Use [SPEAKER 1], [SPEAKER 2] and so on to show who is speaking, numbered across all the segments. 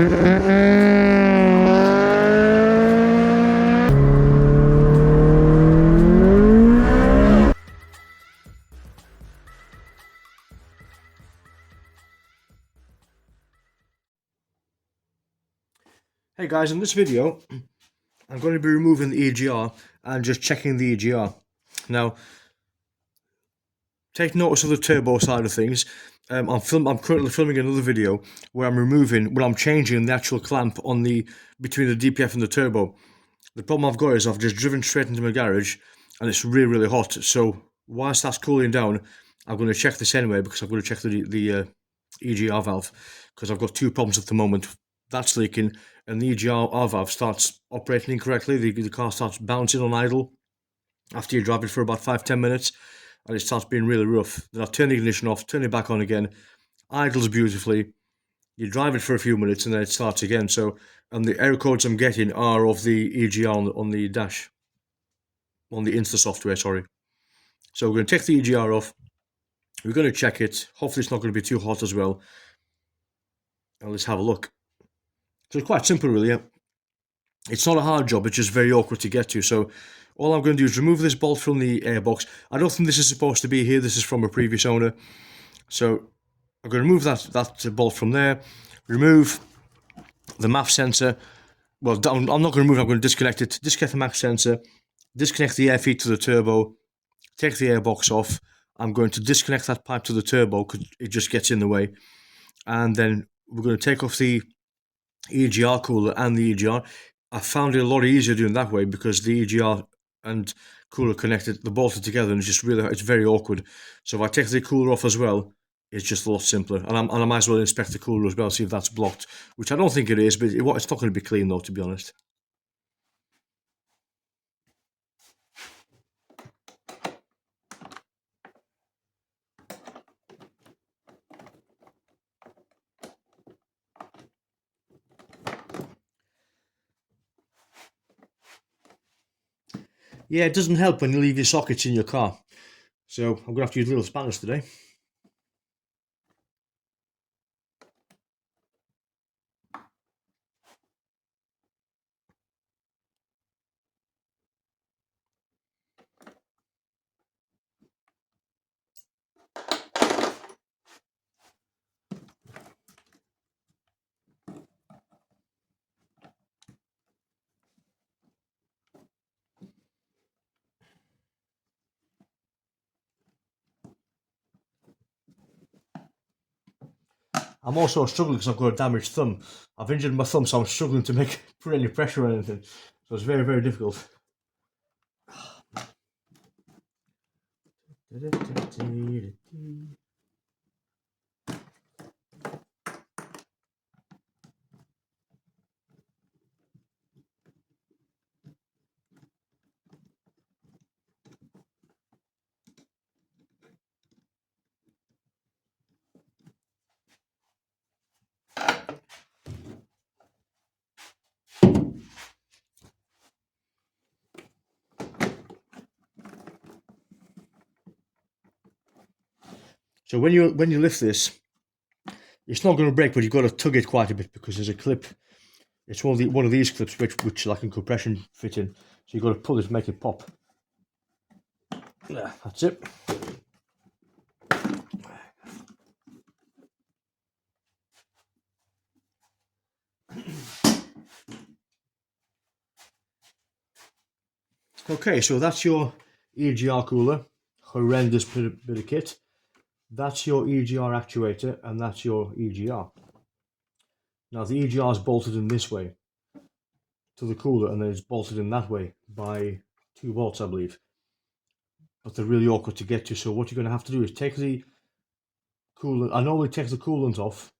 [SPEAKER 1] Hey guys, in this video I'm going to be removing the EGR and just checking the EGR. Now, take notice of the turbo side of things. I'm currently filming another video where I'm changing the actual clamp on between the DPF and the turbo. The problem I've got is I've just driven straight into my garage and it's really hot. So whilst that's cooling down, I'm going to check this anyway because I'm going to check the EGR valve because I've got two problems at the moment. That's leaking and the EGR valve starts operating incorrectly. The car starts bouncing on idle after you drive it for about 5-10 minutes and it starts being really rough. Then I turn the ignition off, turn it back on again, idles beautifully. You drive it for a few minutes and then it starts again. So, and the error codes I'm getting are of the EGR on the dash, on the Insta software, sorry. So we're going to take the EGR off. We're going to check it. Hopefully it's not going to be too hot as well. And let's have a look. So it's quite simple really. It's not a hard job, it's just very awkward to get to. So all I'm going to do is remove this bolt from the airbox. I don't think this is supposed to be here. This is from a previous owner. So I'm going to remove that bolt from there. Remove the MAF sensor. Well, I'm not going to remove it, I'm going to disconnect it. Disconnect the MAF sensor. Disconnect the air feed to the turbo. Take the airbox off. I'm going to disconnect that pipe to the turbo because it just gets in the way. And then we're going to take off the EGR cooler and the EGR. I found it a lot easier doing that way because the EGR and cooler connected, they're bolted together, and it's very awkward. So if I take the cooler off as well, it's just a lot simpler. And I might as well inspect the cooler as well, see if that's blocked, which I don't think it is, but it's not going to be clean though, to be honest. Yeah, it doesn't help when you leave your sockets in your car. So I'm going to have to use little spanners today. I'm also struggling because I've got a damaged thumb. I've injured my thumb, so I'm struggling to put any pressure on anything. So it's very difficult. So when you lift this, it's not going to break, but you've got to tug it quite a bit because there's a clip. It's one of these clips which like a compression fit in. So you've got to pull it to make it pop. Yeah, that's it. Okay, so that's your EGR cooler. Horrendous bit of kit. That's your EGR actuator, and that's your EGR. Now the EGR is bolted in this way to the cooler, and then it's bolted in that way by 2 bolts, I believe. But they're really awkward to get to. So what you're going to have to do is take the coolant. I normally take the coolant off,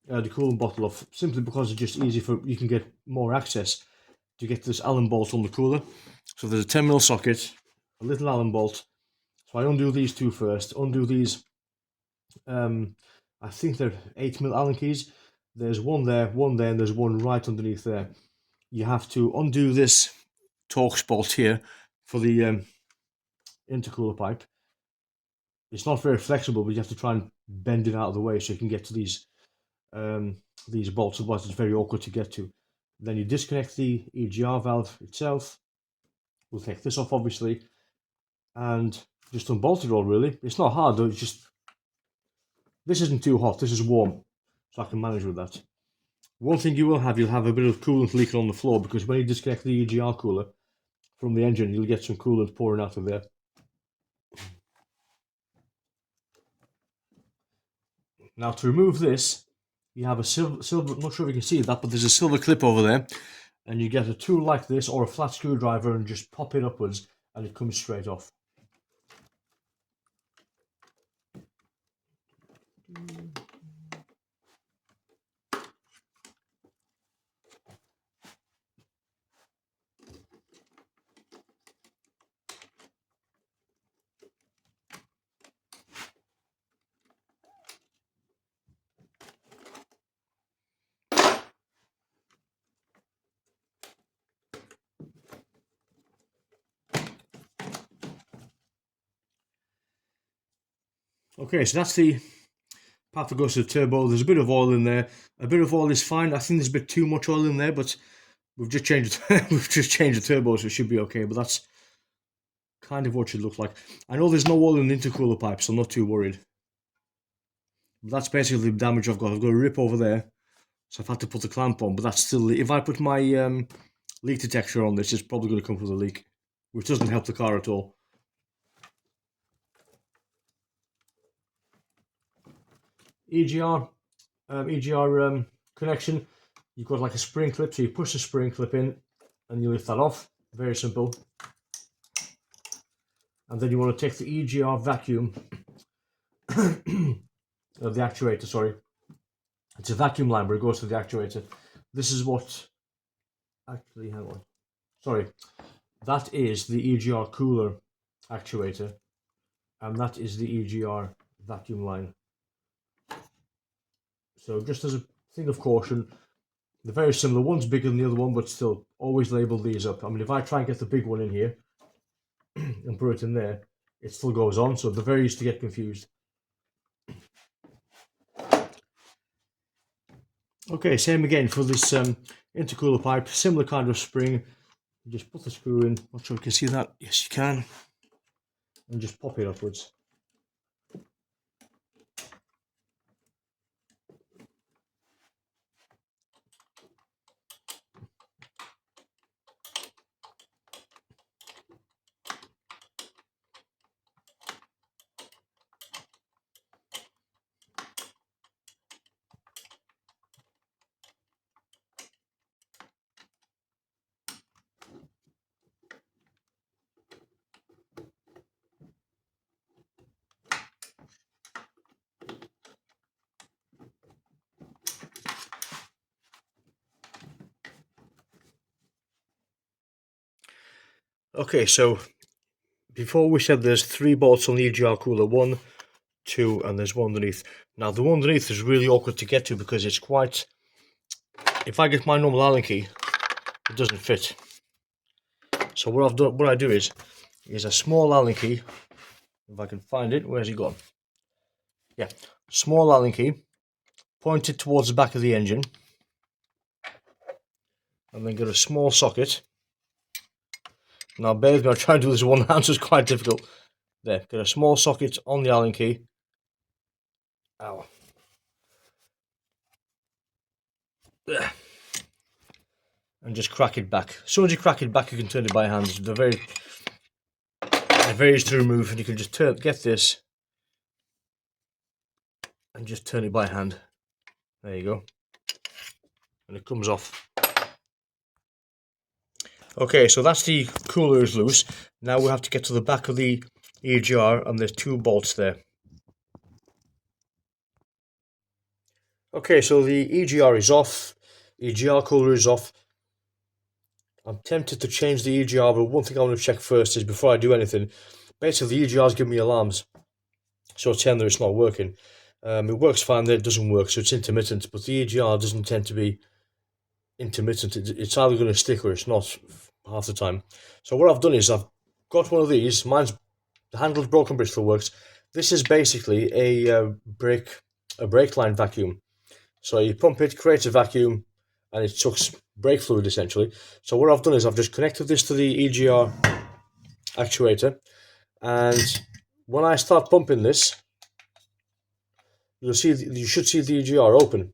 [SPEAKER 1] the coolant bottle off, simply because it's just easy you can get more access to get this Allen bolt on the cooler. So there's a 10mm socket, a little Allen bolt. So I undo these two first. Undo these. I think they're 8mm Allen keys. There's one there, and there's one right underneath there. You have to undo this Torx bolt here for the intercooler pipe. It's not very flexible, but you have to try and bend it out of the way so you can get to these these bolts, otherwise it's very awkward to get to. Then you disconnect the EGR valve itself. We'll take this off obviously, and just unbolt it all really. It's not hard though, it's just, this isn't too hot, this is warm, so I can manage with that. One thing you will have, you'll have a bit of coolant leaking on the floor, because when you disconnect the EGR cooler from the engine, you'll get some coolant pouring out of there. Now to remove this, you have a silver, I'm not sure if you can see that, but there's a silver clip over there, and you get a tool like this or a flat screwdriver and just pop it upwards and it comes straight off. Okay, so that's the part that goes to the turbo. There's a bit of oil in there. A bit of oil is fine. I think there's a bit too much oil in there, but we've just changed we've just changed the turbo, so it should be okay. But that's kind of what it should look like. I know there's no oil in the intercooler pipe, so I'm not too worried. But that's basically the damage I've got. I've got a rip over there, so I've had to put the clamp on. But that's still, if I put my leak detector on this, it's probably going to come with a leak, which doesn't help the car at all. EGR connection, you've got like a spring clip, so you push the spring clip in and you lift that off. Very simple. And then you want to take the EGR vacuum of the actuator, sorry. It's a vacuum line where it goes to the actuator. This is what, actually, hang on. Sorry, that is the EGR cooler actuator, and that is the EGR vacuum line. So just as a thing of caution, they're very similar. One's bigger than the other one, but still, always label these up. I mean, if I try and get the big one in here and put it in there, it still goes on, so they're very easy to get confused. Okay, same again for this intercooler pipe, similar kind of spring. You just put the screw in, not sure if you can see that, yes you can, and just pop it upwards. Okay, so before we said there's 3 bolts on the EGR cooler, 1, 2, and there's one underneath. Now the one underneath is really awkward to get to because it's quite, if I get my normal Allen key, it doesn't fit. So what I do is a small Allen key, if I can find it, where's he gone? Yeah, small Allen key, pointed towards the back of the engine, and then get a small socket. Now bear with me, I'm trying to do this with one hand, so it's quite difficult. There, get a small socket on the Allen key. Ow. There. And just crack it back. As soon as you crack it back, you can turn it by hand. They're very easy to remove, and you can just get this and just turn it by hand. There you go. And it comes off. Okay, so that's the cooler is loose. Now we have to get to the back of the EGR, and there's 2 bolts there. Okay, so the EGR is off. EGR cooler is off. I'm tempted to change the EGR, but one thing I want to check first is, before I do anything, basically the EGR's giving me alarms. So it's saying that it's not working. It works fine, then it doesn't work, so it's intermittent, but the EGR doesn't tend to be intermittent. It's either going to stick or it's not half the time. So what I've done is I've got one of these. Mine's, the handle's broken, but it still works. This is basically a brake line vacuum. So you pump it, creates a vacuum, and it sucks brake fluid essentially. So what I've done is I've just connected this to the EGR actuator, and when I start pumping this, you should see the EGR open.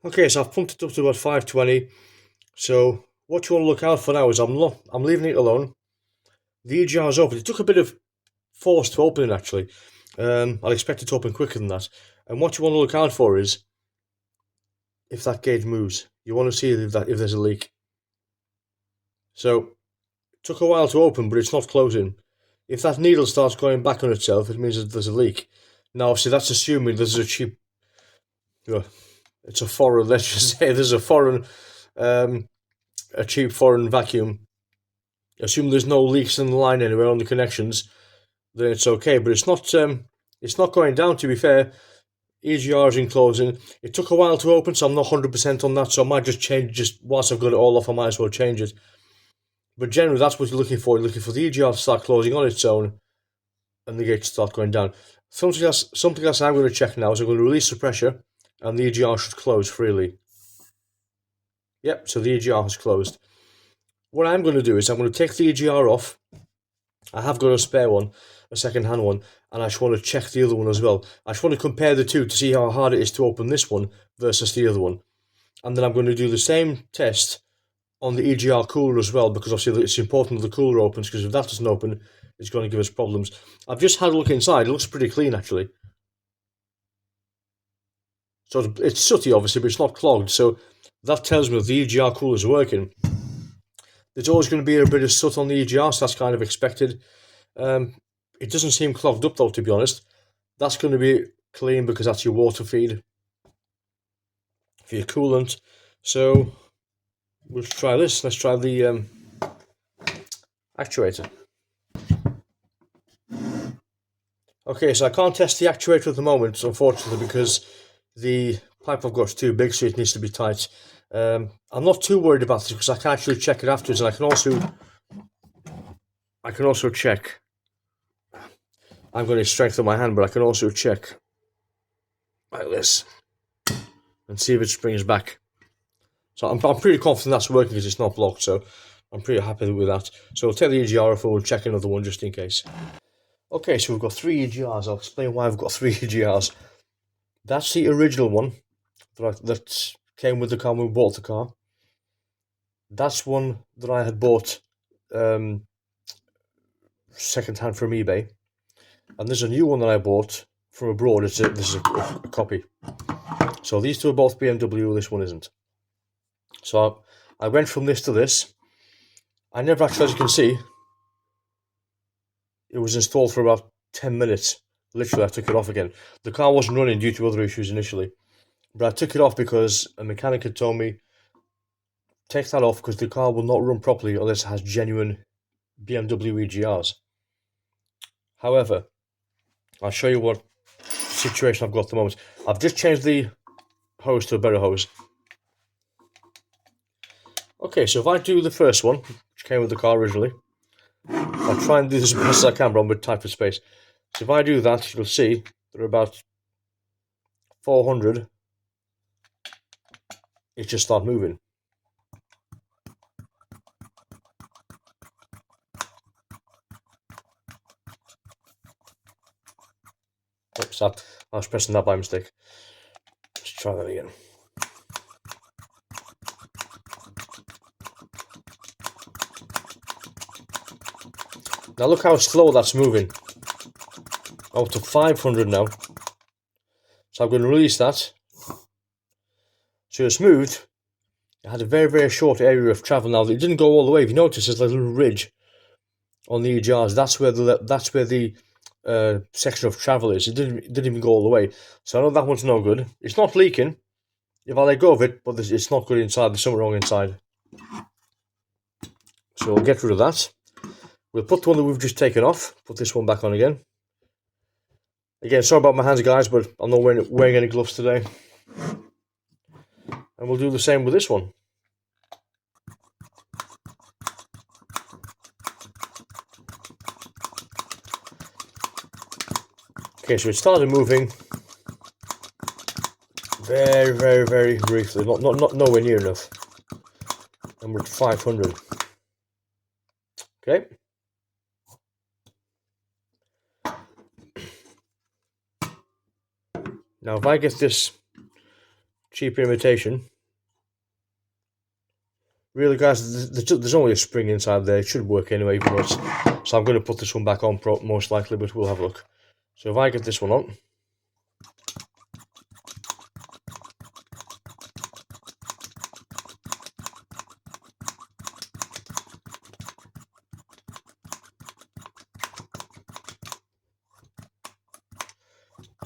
[SPEAKER 1] Okay, so I've pumped it up to about 520. So what you want to look out for now is I'm leaving it alone. The EGR is open. It took a bit of force to open it actually. I'll expect it to open quicker than that. And what you want to look out for is if that gauge moves. You want to see if there's a leak. So it took a while to open, but it's not closing. If that needle starts going back on itself, it means that there's a leak. Now, obviously, that's assuming there's a cheap, it's a foreign. Let's just say there's a cheap foreign vacuum. Assume there's no leaks in the line anywhere on the connections, then it's okay. But it's not. It's not going down. To be fair, EGR is in closing. It took a while to open, so I'm not 100% on that. So I might just change. Just whilst I've got it all off, I might as well change it. But generally, that's what you're looking for. You're looking for the EGR to start closing on its own, and the gauge to start going down. Something else I'm going to check now is I'm going to release the pressure, and the EGR should close freely. Yep, so the EGR has closed. What I'm going to do is I'm going to take the EGR off. I have got a spare one, a second-hand one, and I just want to check the other one as well. I just want to compare the two to see how hard it is to open this one versus the other one. And then I'm going to do the same test on the EGR cooler as well, because obviously it's important that the cooler opens, because if that doesn't open, it's going to give us problems. I've just had a look inside. It looks pretty clean, actually. So it's sooty, obviously, but it's not clogged. So that tells me that the EGR cooler is working. There's always going to be a bit of soot on the EGR, so that's kind of expected. It doesn't seem clogged up, though, to be honest. That's going to be clean because that's your water feed for your coolant. So we'll try this. Let's try the actuator. Okay, so I can't test the actuator at the moment, unfortunately, because the pipe I've got is too big, so it needs to be tight. I'm not too worried about this because I can actually check it afterwards, and I can also check. I'm going to strengthen my hand, but I can also check like this and see if it springs back. So I'm pretty confident that's working because it's not blocked, so I'm pretty happy with that. So we'll take the EGR off and we'll check another one just in case. Okay, so we've got 3 EGRs. I'll explain why I've got 3 EGRs. That's the original one that came with the car when we bought the car. That's one that I had bought second-hand from eBay. And there's a new one that I bought from abroad. This is a copy. So these two are both BMW, this one isn't. So I went from this to this. I never actually, as you can see, it was installed for about 10 minutes. Literally, I took it off again. The car wasn't running due to other issues initially. But I took it off because a mechanic had told me, take that off because the car will not run properly unless it has genuine BMW EGRs. However, I'll show you what situation I've got at the moment. I've just changed the hose to a better hose. Okay, so if I do the first one, which came with the car originally, I'll try and do this as best as I can, but I'm a bit tight for space. So if I do that, you'll see there are about 400. It just starts moving. Oops, I was pressing that by mistake. Let's try that again. Now look how slow that's moving. Up to 500 now. So I'm going to release that. So it's smooth. It had a very, very short area of travel. Now it didn't go all the way. If you notice, there's a little ridge on the EGRs. That's where the section of travel is. It didn't even go all the way. So I know that one's no good. It's not leaking if I let go of it, but it's not good inside. There's something wrong inside. So we'll get rid of that. We'll put the one that we've just taken off. Put this one back on again. Again, sorry about my hands, guys, but I'm not wearing any gloves today. And we'll do the same with this one. Okay, so it started moving very, very, very briefly. Not nowhere near enough. And we're at 500. Okay. Now, if I get this cheap imitation, really, guys, there's only a spring inside there. It should work anyway, but so I'm going to put this one back on most likely, but we'll have a look. So if I get this one on,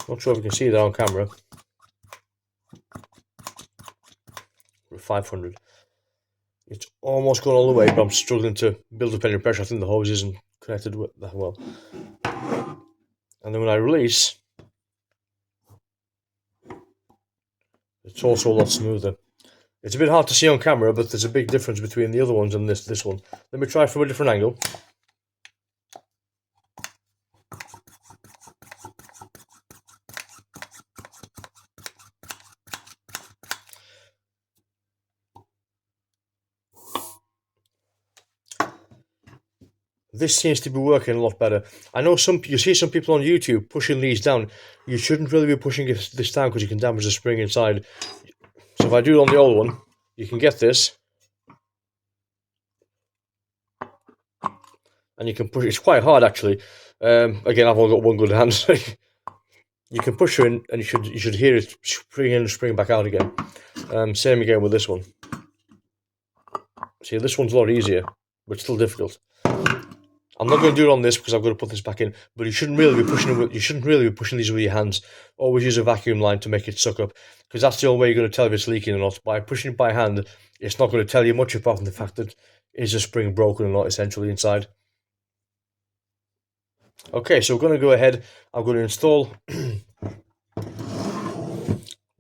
[SPEAKER 1] not sure if you can see that on camera. We're 500. It's almost gone all the way, but I'm struggling to build up any pressure. I think the hose isn't connected that well. And then when I release, it's also a lot smoother. It's a bit hard to see on camera, but there's a big difference between the other ones and this one. Let me try from a different angle. This seems to be working a lot better. I know you see some people on YouTube pushing these down. You shouldn't really be pushing this down because you can damage the spring inside. So if I do it on the old one, you can get this. And you can push it. It's quite hard actually. Again, I've only got one good hand. You can push it in and you should hear it spring in and spring back out again. Same again with this one. See, this one's a lot easier, but still difficult. I'm not going to do it on this because I've got to put this back in. But you shouldn't really be pushing it. You shouldn't really be pushing these with your hands. Always use a vacuum line to make it suck up, because that's the only way you're going to tell if it's leaking or not. By pushing it by hand, it's not going to tell you much apart from the fact that is the spring broken or not, essentially inside. Okay, so we're going to go ahead. I'm going to install. The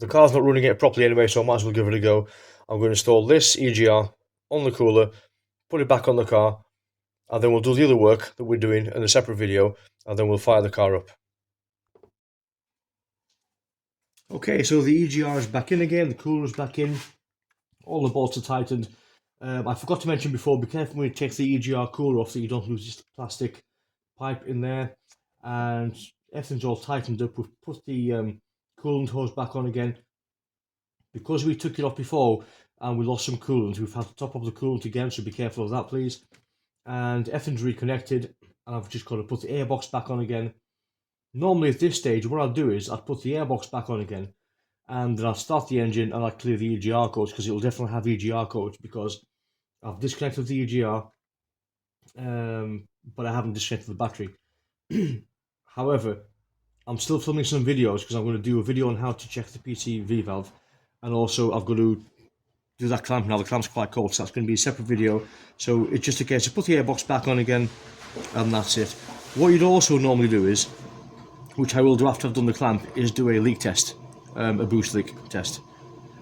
[SPEAKER 1] car's not running it properly anyway, so I might as well give it a go. I'm going to install this EGR on the cooler, put it back on the car, and then we'll do the other work that we're doing in a separate video, and then we'll fire the car up. Okay, so the EGR is back in again, the cooler is back in, all the bolts are tightened. I forgot to mention before, be careful when you take the EGR cooler off so you don't lose this plastic pipe in there. And everything's all tightened up. We've put the coolant hose back on again. Because we took it off before and we lost some coolant, we've had to top up the coolant again, so be careful of that, please. And everything's reconnected, and I've just got to put the airbox back on again. Normally at this stage, what I'll do is I'll put the airbox back on again, and then I'll start the engine and I'll clear the EGR codes, because it will definitely have EGR codes, because I've disconnected the EGR, but I haven't disconnected the battery. However, I'm still filming some videos because I'm going to do a video on how to check the PCV valve, and also I've got to do that clamp now. The clamp's quite cold, so that's going to be a separate video. So it's just a case of put the airbox back on again, and that's it. What you'd also normally do is, which I will do after I've done the clamp, is do a leak test, a boost leak test.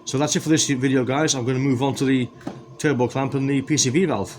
[SPEAKER 1] So that's it for this video, guys. I'm going to move on to the turbo clamp and the PCV valve.